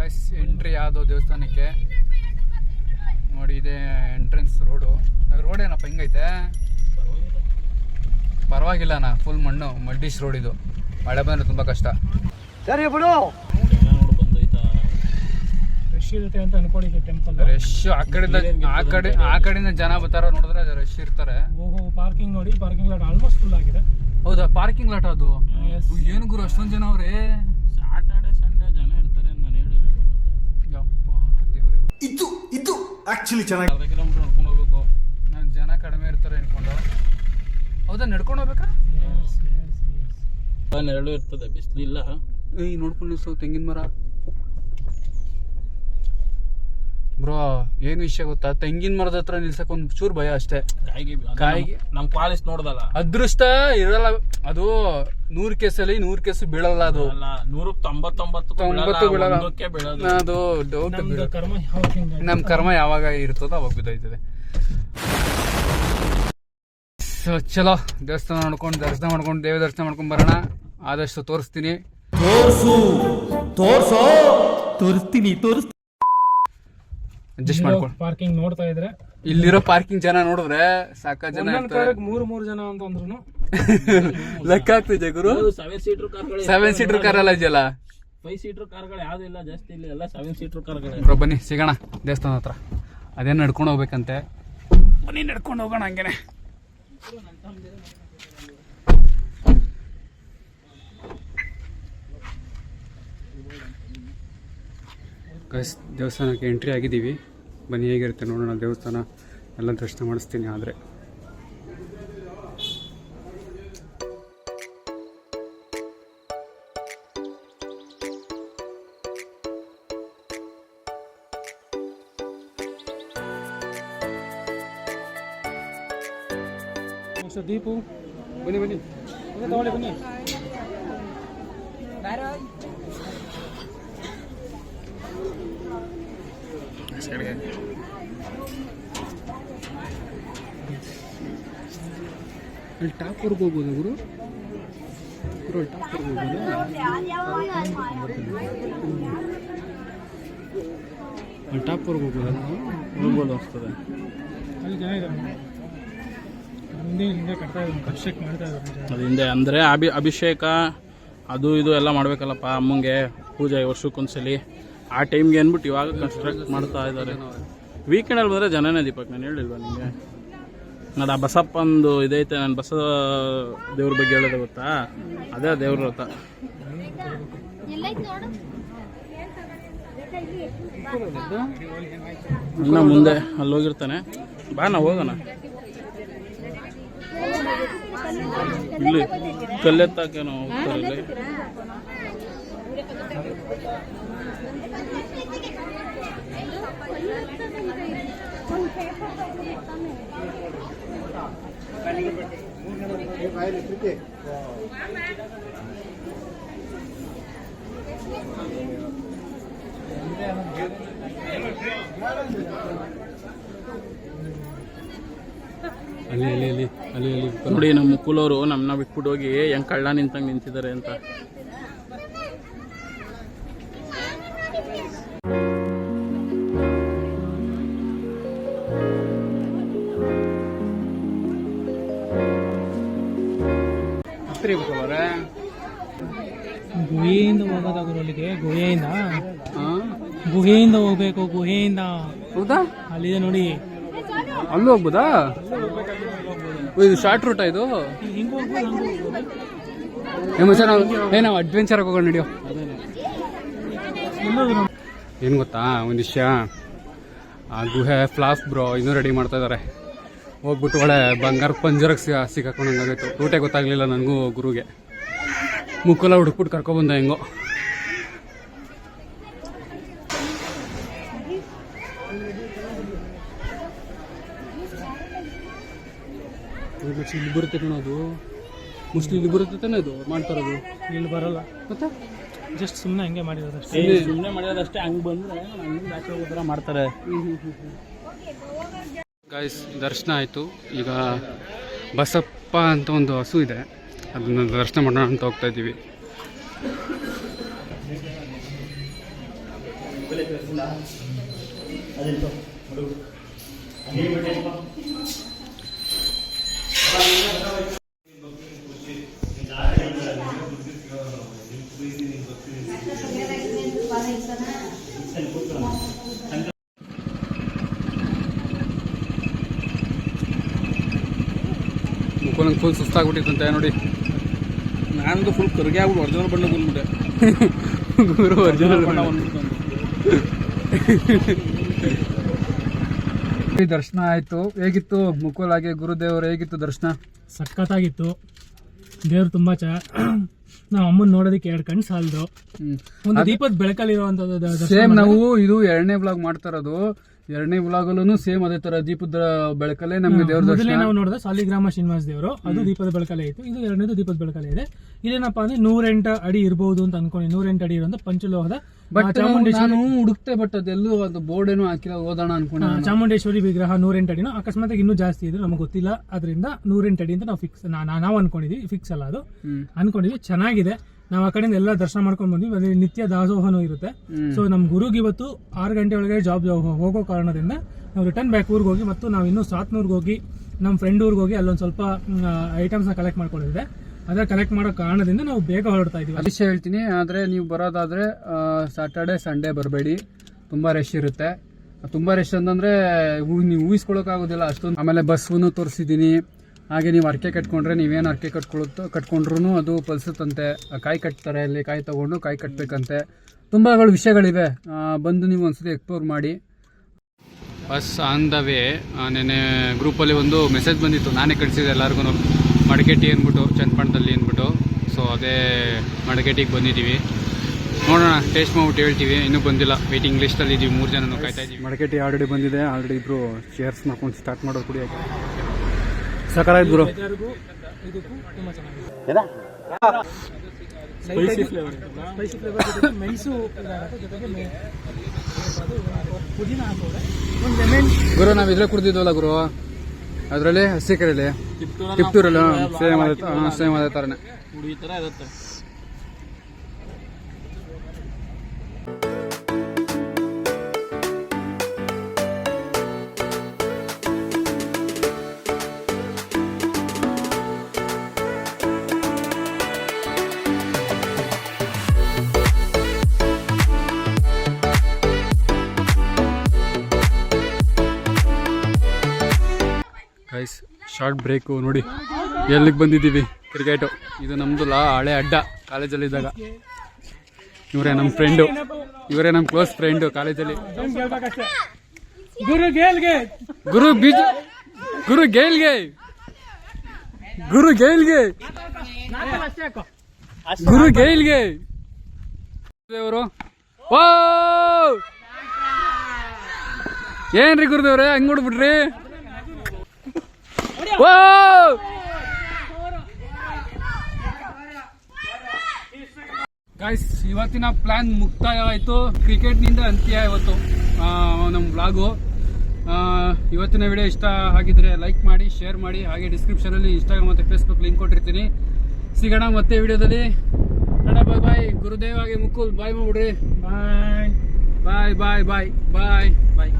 Guys entry ಯಾವುದು ದೇವಸ್ಥಾನಕ್ಕೆ ನೋಡಿ, ಇದೆ ಎಂಟ್ರೆನ್ಸ್ ರೋಡು. ರೋಡ್ ಏನಪ್ಪ ಹಿಂಗೈತೆ? ಪರವಾಗಿಲ್ಲಣ್ಣ, ಫುಲ್ ಮಣ್ಣು ಮಡ್ಡಿಶ್ ರೋಡ್ ಇದು. ಮಳೆ ಬಂದರೆ ತುಂಬ ಕಷ್ಟ. ಸರಿ ಬಿಡು. ರಶ್ ಇರುತ್ತೆ ಅಂತ ಅನ್ಕೊಂಡಿದ್ದೆ. ಟೆಂಪಲ್ ರಶ್ ಆ ಕಡೆಯಿಂದ ಜನ ಬರ್ತಾರ, ನೋಡಿದ್ರೆ ರಶ್ ಇರ್ತಾರೆ. ಓಹೋ, ಪಾರ್ಕಿಂಗ್ ನೋಡಿ, ಪಾರ್ಕಿಂಗ್ ಲಾಟ್ ಆಲ್ಮೋಸ್ಟ್ ಫುಲ್ ಆಗಿದೆ. ಹೌದಾ, ಪಾರ್ಕಿಂಗ್ ಲಾಟ್ ಅದು? ಏನು ಗುರು ಅಷ್ಟೊಂದು ಜನ ಅವ್ರೆ? ಸಾಟರ್ಡೆ ಸಂಡೇ ಜನ ಇರ್ತಾರೆ ಅಂತ ನಾನು ಹೇಳಿದ್ರು. ಯಪ್ಪ ದೇವ್ರೆ, ಇದು ಆಕ್ಚುಲಿ ಚೆನ್ನಾಗಿ. ಅರ್ಧ ಕಿಲೋಮೀಟರ್ ನಡ್ಕೊಂಡು ಹೋಗ್ಬೇಕು. ನಾನು ಜನ ಕಡಿಮೆ ಇರ್ತಾರೆ ಅನ್ಕೊಂಡು. ಹೌದಾ, ನಡ್ಕೊಂಡು ಹೋಗ್ಬೇಕಾ? ನೆರಳು ಇರ್ತದೆ, ಬಿಸಿಲಿಲ್ಲ. ನೋಡ್ಕೊಂಡು ತೆಂಗಿನ ಮರ. ಬ್ರೋ ಏನು ವಿಷಯ ಗೊತ್ತಾ, ತೆಂಗಿನ ಮರದ ಹತ್ರ ನಿಲ್ಸಕ್ ಒಂದ್ ಚೂರು ಭಯ ಅಷ್ಟೇ. ಕಾಯಿಗೆ ನಮ್ ಕ್ವಾಲಿಸ್ ನೋಡ್ದಲ್ಲ, ಅದೃಷ್ಟ ಇರಲ್ಲ. ಅದು 100 ಕೇಸಲ್ಲಿ 100 ಕೇಸು ಬೀಳಲ್ಲ. ಅದು 199 ಬೀಳಲ್ಲ. ಅದು ನಮ್ ಕರ್ಮ ಯಾವಾಗ ಇರ್ತದೋ ಅವಾಗ ಬಿದ್ದೋಯ್ತದೆ. ಚಲೋ, ದೇವಸ್ಥಾನ ನೋಡ್ಕೊಂಡು ದರ್ಶನ ಮಾಡ್ಕೊಂಡು ದೇವ ದರ್ಶನ ಮಾಡ್ಕೊಂಡ್ ಬರೋಣ. ಆದಷ್ಟು ತೋರಿಸ್ತೀನಿ. ಅಡ್ಜಸ್ಟ್ ಮಾಡ್ಕೊಂಡು ಪಾರ್ಕಿಂಗ್ ನೋಡ್ತಾ ಇದ್ರೆ ಇಲ್ಲಿರೋ ಪಾರ್ಕಿಂಗ್ ಜನ ನೋಡಿದ್ರೆ ಸಾಕ ಜನ. 3 ಜನ ಅಂತ ಅಂದ್ರು ಲೆಕ್ಕ ಆಗ್ತಿದೆ ಗುರು. 7 ಸೀಟರ್ ಕಾರ್ ಎಲ್ಲ ಇದೆಯಲ್ಲ. 5 ಸೀಟರ್ ಕಾರ್ಗಳು ಯಾವ್ದು ಇಲ್ಲ ಜಾಸ್ತಿ, ಇಲ್ಲಿ ಎಲ್ಲ 7 ಸೀಟರ್ ಕಾರ್ಗಳು. ಬ್ರೋ ಬನ್ನಿ ಸಿಗೋಣ ದೇವಸ್ಥಾನ ಹತ್ರ. ಅದೇನು ನಡ್ಕೊಂಡು ಹೋಗ್ಬೇಕಂತೆ, ಬನ್ನಿ ನಡ್ಕೊಂಡು ಹೋಗೋಣ ಹಂಗೇನೆ. ದೇವಸ್ಥಾನಕ್ಕೆ ಎಂಟ್ರಿ ಆಗಿದ್ದೀವಿ. ಬನ್ನಿ ಹೇಗಿರುತ್ತೆ ನೋಡೋಣ. ದೇವಸ್ಥಾನ ಎಲ್ಲ ದರ್ಶನ ಮಾಡಿಸ್ತೀನಿ. ಆದರೆ ದೀಪು ಬನ್ನಿ ಬನ್ನಿ ತಗೊಳ್ಳಿ, ಬನ್ನಿ. ಅಲ್ಲಿ ಟಾಪ್ವರ್ಗೆ ಹೋಗ್ಬೋದಾ ಗುರು? ಗುರು ಟಾಪ್ವರ್ಗೆ ಹೋಗ್ಬೋದಾ? ಅಲ್ಲಿ ಟಾಪ್ವರ್ಗೆ ಹೋಗ್ಬೋದಾ? ಹೋಗ್ಬೋದು ಅನಿಸ್ತದೆ. ಅಲ್ಲಿ ಜನ ಇದ್ದಾರೆ, ಹಿಂದೆ ಕಟ್ತಾ ಇದ್ದಾರೆ, ಅಭಿಷೇಕ ಮಾಡ್ತಾ ಇದ್ದಾರೆ. ಅದು ಹಿಂದೆ ಅಂದರೆ ಅಭಿಷೇಕ ಅದು ಇದು ಎಲ್ಲ ಮಾಡ್ಬೇಕಲ್ಲಪ್ಪ ಅಮ್ಮಂಗೆ ಪೂಜೆ ವರ್ಷಕ್ಕೊಂದ್ಸಲಿ. ಆ ಟೈಮ್ಗೆ ಅಂದ್ಬಿಟ್ಟು ಇವಾಗ ಕನ್ಸ್ಟ್ರಕ್ಟ್ ಮಾಡ್ತಾ ಇದ್ದಾರೆ. ವೀಕೆಂಡಲ್ಲಿ ಬಂದರೆ ಜನನೇ ದೀಪಕ್. ನಾನು ಹೇಳಿಲ್ವ ನಿಮಗೆ? ಅದು ಆ ಬಸಪ್ಪಂದು ಇದೈತೆ, ನಾನು ಬಸ ದೇವ್ರ ಬಗ್ಗೆ ಹೇಳೋದು ಗೊತ್ತಾ? ಅದೇ ದೇವ್ರ ರಥ. ಇನ್ನು ಮುಂದೆ ಅಲ್ಲಿ ಹೋಗಿರ್ತಾನೆ. ಬಾ ನಾವು ಹೋಗೋಣ. ಇಲ್ಲಿ ಕಲ್ಲೆತ್ತಾಕೆ ನಾವು ಹೋಗ್ತಾರಲ್ಲಿ. ಅಲ್ಲಿ ನೋಡಿ, ನಮ್ಮ ಮುಕ್ಕುಲವರು ನಮ್ಮನ್ನ ಬಿಟ್ಬಿಟ್ಟು ಹೋಗಿ ಹೆಂಗ್ ಕಳ್ಳ ನಿಂತಂಗೆ ನಿಂತಿದ್ದಾರೆ ಅಂತ. ಗುಹೆಯಿಂದ ಹೋಗೋದಾದ್ರು ಅಲ್ಲಿಗೆ. ಗುಹೆಯಿಂದ ಹೋಗ್ಬೇಕು, ಗುಹೆಯಿಂದ. ಹೌದಾ? ಅಲ್ಲಿದೆ ನೋಡಿ, ಅಲ್ಲೂ ಹೋಗ್ಬೋದಾ? ಇದು ಶಾರ್ಟ್ ರೂಟಾ ಇದು? ನಾವು ಅಡ್ವೆಂಚರ್ ಹೋಗೋಣ ನಡೆಯೋ. ಏನು ಗೊತ್ತಾ ಒಂದು ವಿಷಯ, ಆ ಗುಹೆ ಫ್ಲಾಫ್ ಬ್ರೋ ಇನ್ನೂ ರೆಡಿ ಮಾಡ್ತಾ ಇದ್ದಾರೆ. ಹೋಗ್ಬಿಟ್ಟು ಒಳ್ಳೆ ಬಂಗಾರ ಪಂಜರಕ್ಕೆ ಸಿಕ್ಕಾಕೊಂಡಂಗಾಗಿತ್ತು. ರೂಟೇ ಗೊತ್ತಾಗಲಿಲ್ಲ ನನಗೂ ಗುರುಗೆ. ಮುಕ್ಕೆಲ್ಲ ಹುಡುಕ್ಬಿಟ್ಟು ಕರ್ಕೊಬಂದ ಹೆಂಗೋ. ಇಲ್ಲಿ ಬರುತ್ತೆ ಕಣೋದು, ಮುಸ್ಲಿಂ ಇಲ್ಲಿ ಬರುತ್ತೆ ತಾನೆ ಅದು ಮಾಡ್ತಾರದು. ಇಲ್ಲಿ ಬರಲ್ಲ, ಮತ್ತೆ ಜಸ್ಟ್ ಸುಮ್ಮನೆ ಹಂಗೆ ಮಾಡಿರೋದಷ್ಟೇ. ಸುಮ್ಮನೆ ಮಾಡಿರೋದಷ್ಟೇ. ಹಂಗೆ ಬಂದರೆ ಹಂಗೆ ಥರ ಮಾಡ್ತಾರೆ. ಗಾಯ್ಸ್, ದರ್ಶನ ಆಯಿತು. ಈಗ ಬಸಪ್ಪ ಅಂತ ಒಂದು ಹಸು ಇದೆ, ಅದನ್ನು ದರ್ಶನ ಮಾಡೋಣ ಅಂತ ಹೋಗ್ತಾ ಇದ್ದೀವಿ. ಮುಖಂಗೆ ಫುಲ್ ಸುಸ್ತಾಗ್ಬಿಟ್ಟಿತ್ತಂತೆ ನೋಡಿ. ನಾನಂತೂ ಫುಲ್ ಕರ್ಗೆ ಆಗ್ಬಿಟ್ಟು ಒರಿಜಿನಲ್ ಬಣ್ಣ ಬಂದ್ಬಿಟ್ಟೆ. ಗುರು ಒರಿಜಿನಲ್ ಬಣ್ಣ ದರ್ಶನ ಆಯ್ತು. ಹೇಗಿತ್ತು ಮುಕುಲ್ ಹಾಗೆ ಗುರುದೇವರು ಹೇಗಿತ್ತು ದರ್ಶನ? ಸಖತ್ತಾಗಿತ್ತು. ದೇವ್ರು ತುಂಬಾ ನಾವು ಅಮ್ಮನ್ ನೋಡೋದಕ್ಕೆ 2 ಕಣ್ಣು ಸಾಲದು. ಒಂದು ದೀಪದ ಬೆಳಕಲ್ಲಿರುವಂತದ್ದು ಸೇಮ್ ನಾವು ಇದು 2ನೇ ಬ್ಲಾಗ್ ಮಾಡ್ತಾ ಇರೋದು. 2ನೇ ಬ್ಲಾಗಲ್ಲೂ ಸೇಮ್ ಅದೇ ತರ ದೀಪದ ಬೆಳಕಲ್ಲೇ ನಮ್ಗೆ ದೇವ್ರ ದರ್ಶನ. ನಾವು ನೋಡಿದ್ರೆ ಸಾಲಿಗ್ರಾಮ ಶ್ರೀನಿವಾಸ ದೇವರು, ಅದು ದೀಪದ ಬೆಳಕಲ್ಲೇ ಇತ್ತು. ಇದು 2ನೇದು ದೀಪದ ಬೆಳಕಲ್ಲೇ ಇದೆ. ಇಲ್ಲೇನಪ್ಪ ಅಂದ್ರೆ 108 ಅಡಿ ಇರಬಹುದು ಅಂತ ಅನ್ಕೊಂಡು 108 ಅಡಿ ಇರುವಂತ ಪಂಚಲೋಹದ ನಾನು ಹುಡುಕ್ತೆ, ಬಟ್ ಅದೆಲ್ಲೂ ಅದು ಬೋರ್ಡ್ ಏನೋ ಹಾಕಿಲ್ಲ, ಓದೋಣ ಅನ್ಕೊಂಡು. ಚಾಮುಂಡೇಶ್ವರಿ ವಿಗ್ರಹ 108 ಅಡಿನೋ ಅಕಸ್ಮಾತ್ ಇನ್ನೂ ಜಾಸ್ತಿ ಇದ್ರೆ ನಮಗೆ ಗೊತ್ತಿಲ್ಲ. ಅದರಿಂದ 108 ಅಡಿ ಅಂತ ನಾವು ಫಿಕ್ಸ್ ನಾವು ಅನ್ಕೊಂಡಿದೀವಿ. ಫಿಕ್ಸ್ ಅಲ್ಲ, ಅದು ಅನ್ಕೊಂಡಿದ್ವಿ. ಚೆನ್ನಾಗಿದೆ. ನಾವು ಆ ಕಡೆಯಿಂದ ಎಲ್ಲ ದರ್ಶನ ಮಾಡ್ಕೊಂಡ್ ಬಂದ್ವಿ. ಅಲ್ಲಿ ನಿತ್ಯ ದಾಸೋಹನೂ ಇರುತ್ತೆ. ಸೊ ನಮ್ ಗುರುಗೆ ಇವತ್ತು 6 ಗಂಟೆ ಒಳಗೆ ಜಾಬ್ ಹೋಗೋ ಕಾರಣದಿಂದ ನಾವು ರಿಟರ್ನ್ ಬ್ಯಾಕ್ ಊರಿಗೆ ಹೋಗಿ, ಮತ್ತು ನಾವು ಇನ್ನೂ ಸಾತ್ನೂರ್ಗೆ ಹೋಗಿ ನಮ್ಮ ಫ್ರೆಂಡ್ ಊರಿಗೆ ಹೋಗಿ ಅಲ್ಲೊಂದು ಸ್ವಲ್ಪ ಐಟಮ್ಸ್ ನ ಕಲೆಕ್ಟ್ ಮಾಡ್ಕೊಂಡಿದ್ದೆ. ಅದ ಕಲೆಕ್ಟ್ ಮಾಡೋ ಕಾರಣದಿಂದ ನಾವು ಬೇಗ ಹೊರಡ್ತಾ ಇದೀವಿ. ವಿಷಯ ಹೇಳ್ತೀನಿ, ಆದ್ರೆ ನೀವು ಬರೋದಾದ್ರೆ ಸ್ಯಾಟರ್ಡೆ ಸಂಡೇ ಬರಬೇಡಿ, ತುಂಬಾ ರಶ್ ಇರುತ್ತೆ. ತುಂಬಾ ರಶ್ ಅಂತಂದ್ರೆ ನೀವು ಊಹಿಸ್ಕೊಳಕ್ಕಾಗೋದಿಲ್ಲ ಅಷ್ಟೊಂದು. ಆಮೇಲೆ ಬಸ್ಸನ್ನು ತೋರಿಸಿದ್ದೀನಿ. ಹಾಗೆ ನೀವು ಅರ್ಕೆ ಕಟ್ಕೊಂಡ್ರೆ ನೀವೇನು ಅರ್ಕೆ ಕಟ್ಕೊಂಡ್ರು ಅದು ಫಲಿಸುತ್ತಂತೆ. ಕಾಯಿ ಕಟ್ತಾರೆ, ಅಲ್ಲಿ ಕಾಯಿ ತಗೊಂಡು ಕಾಯಿ ಕಟ್ಟಬೇಕಂತೆ. ತುಂಬಾ ವಿಷಯಗಳಿವೆ. ಬಂದು ನೀವು ಒಂದ್ಸತಿ ಎಕ್ಸ್ಪ್ಲೋರ್ ಮಾಡಿ. Bus on the way. ನೆನ್ನೆ ಗ್ರೂಪಲ್ಲಿ ಒಂದು ಮೆಸೇಜ್ ಬಂದಿತ್ತು, ನಾನೇ ಕಳಿಸಿದೆ ಎಲ್ಲರಿಗೂ, ಮಡಕೇಟಿ ಅಂದ್ಬಿಟ್ಟು, ಚನ್ನಪಟ್ಟಣದಲ್ಲಿ ಅಂದ್ಬಿಟ್ಟು. ಸೊ ಅದೇ ಮಡಕೇಟಿಗೆ ಬಂದಿದ್ದೀವಿ. ನೋಡೋಣ, ಟೇಸ್ಟ್ ಮಾಡ್ಬಿಟ್ಟು ಹೇಳ್ತೀವಿ. ಇನ್ನೂ ಬಂದಿಲ್ಲ, ವೇಟಿಂಗ್ ಲಿಸ್ಟಲ್ಲಿ ಇದ್ದೀವಿ. 3 ಜನನು ಕಾಯ್ತಾ ಇದ್ದೀವಿ. ಮಡಕೇಟಿ ಆಲ್ರೆಡಿ ಬಂದಿದೆ. ಆಲ್ರೆಡಿ ಇಬ್ರು ಚೇರ್ಸ್ ಮಾಡ್ಕೊಂಡು ಸ್ಟಾರ್ಟ್ ಮಾಡೋದು ಕುಡಿಯೋಕೆ. ಸಕರಾಯ್ತು ಗುರು. ಗುರು ನಾವ್ ಇದ್ರೆ ಕುಡ್ದಿದ್ವಲ್ಲ ಗುರು, ಅದ್ರಲ್ಲಿ ಹಸಿ ಕರೆಯಲ್ಲಿ ಟಿಪ್ಟೂರಲ್ಲಿ ಸೇಮ್ ಅದೇ ತರನೇ ಈ ತರ ಇರುತ್ತೆ. ಗೈಸ್, ಶಾರ್ಟ್ ಬ್ರೇಕು ನೋಡಿ, ಎಲ್ಲಿಗೆ ಬಂದಿದ್ದೀವಿ. ಕ್ರಿಕೆಟು ಇದು ನಮ್ದು ಹಳೆ ಅಡ್ಡ ಕಾಲೇಜಲ್ಲಿದ್ದಾಗ. ಇವರೇ ನಮ್ಮ ಫ್ರೆಂಡು, ಇವರೇ ನಮ್ಮ ಕ್ಲೋಸ್ ಫ್ರೆಂಡು ಕಾಲೇಜಲ್ಲಿ. ಗುರು ಗೇಲ್ಗೆ, ಗುರು ಗೇಲ್ಗೆ, ಗುರು ಗೇಲ್ಗೆ, ಗುರು ಗೇಲ್ಗೆ ದೇವರು. ಓ ಏನ್ರಿ ಗುರುದೇವ್ರೆ ಹಂಗ್ ನೋಡ್ಬಿಟ್ರಿ. ಗೈಸ್, ಇವತ್ತಿನ ಪ್ಲಾನ್ ಮುಕ್ತಾಯವಾಯಿತು. ಕ್ರಿಕೆಟ್ನಿಂದ ಅಂತ್ಯ ಇವತ್ತು ನಮ್ಮ ಬ್ಲಾಗು. ಇವತ್ತಿನ ವಿಡಿಯೋ ಇಷ್ಟ ಆಗಿದ್ರೆ ಲೈಕ್ ಮಾಡಿ, ಶೇರ್ ಮಾಡಿ. ಹಾಗೆ ಡಿಸ್ಕ್ರಿಪ್ಷನಲ್ಲಿ ಇನ್ಸ್ಟಾಗ್ರಾಮ್ ಮತ್ತು ಫೇಸ್ಬುಕ್ ಲಿಂಕ್ ಕೊಟ್ಟಿರ್ತೀನಿ. ಸಿಗೋಣ ಮತ್ತೆ ವಿಡಿಯೋದಲ್ಲಿ. ಬಾಯ್ ಬಾಯ್. ಗುರುದೇವ್ ಹಾಗೆ ಮುಕುಲ್ ಬಾಯ್ ಮಾಡ್ಬಿಡ್ರಿ. ಬಾಯ್ ಬಾಯ್ ಬಾಯ್ ಬಾಯ್ ಬಾಯ್ ಬಾಯ್.